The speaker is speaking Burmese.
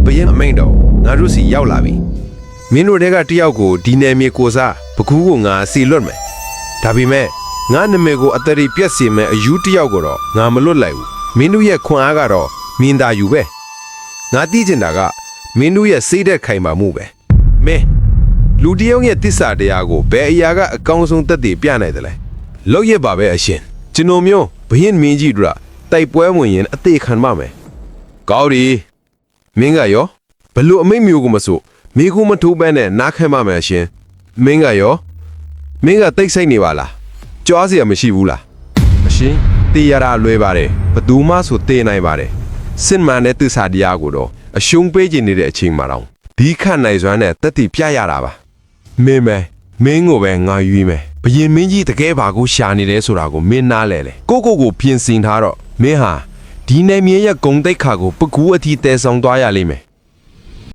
ဘရင်အမိန်တော်ငါတို့စီရောက်လာပြီမင်းတို့တဲကတယောက်ကိုဒီနယ်မြေကိုစားပကူးကိုငါစီလွတ်မယ်ဒါပေမဲ့ငါနာမည်ကိုအတရီပြက်စီမဲ့အယူတယောက်ကိုတော့ငါမလွတ်လိုက်ဘူးမင်းတို့ရဲ့ခွန်အားကတော့မင်းသားယူပဲငါသိချင်တာကမင်းတို့ရဲ့စိတ်သက်ခိုင်မာမှုပဲမင်းလူတယောက်ရဲ့တစ္ဆာတရားကိုဘယ်အရာကအကောင်းဆုံးသက်သေပြနိုင်တယ်လဲလောက်ရပါပဲအရှင်ကျွန်တော်မျိုးဘရင်မင်းကြီးတို့တိုက်ပွဲဝင်ရင်အသေးခံပါမယ်ကောင်းပြီမင်းကရောဘလို့အမိတ်မျိုးကိုမစို့မိကူမထိုးပန်းနဲ့နားခံပါမယ်အရှင်မင်းကရောမင်းကတိတ်ဆိတ်နေပါလားကြွားစရာမရှိဘူးလားအရှင်တေးရတာလွဲပါတယ်ဘသူမှဆိုတေးနိုင်ပါတယ်စင်မန်နဲ့သစ္စာတရားကိုတော့အရှုံးပေးခြင်းနေတဲ့အချိန်မှာတော့ဒီခန့်နိုင်စွမ်းနဲ့တက်တီပြရတာပါမင်းကိုပဲငါယူမယ်ဘရင်မင်းကြီးတကယ်ဘာကိုရှာနေတယ်ဆိုတာကိုမင်းနားလဲလေကိုပြင်ဆင်ထားတော့မင်းဟာဒီနယ်မြေရဲ့ဂုံတိတ်ခါကိုပကူအထိတဲဆောင်သွားရလိမ့်မယ်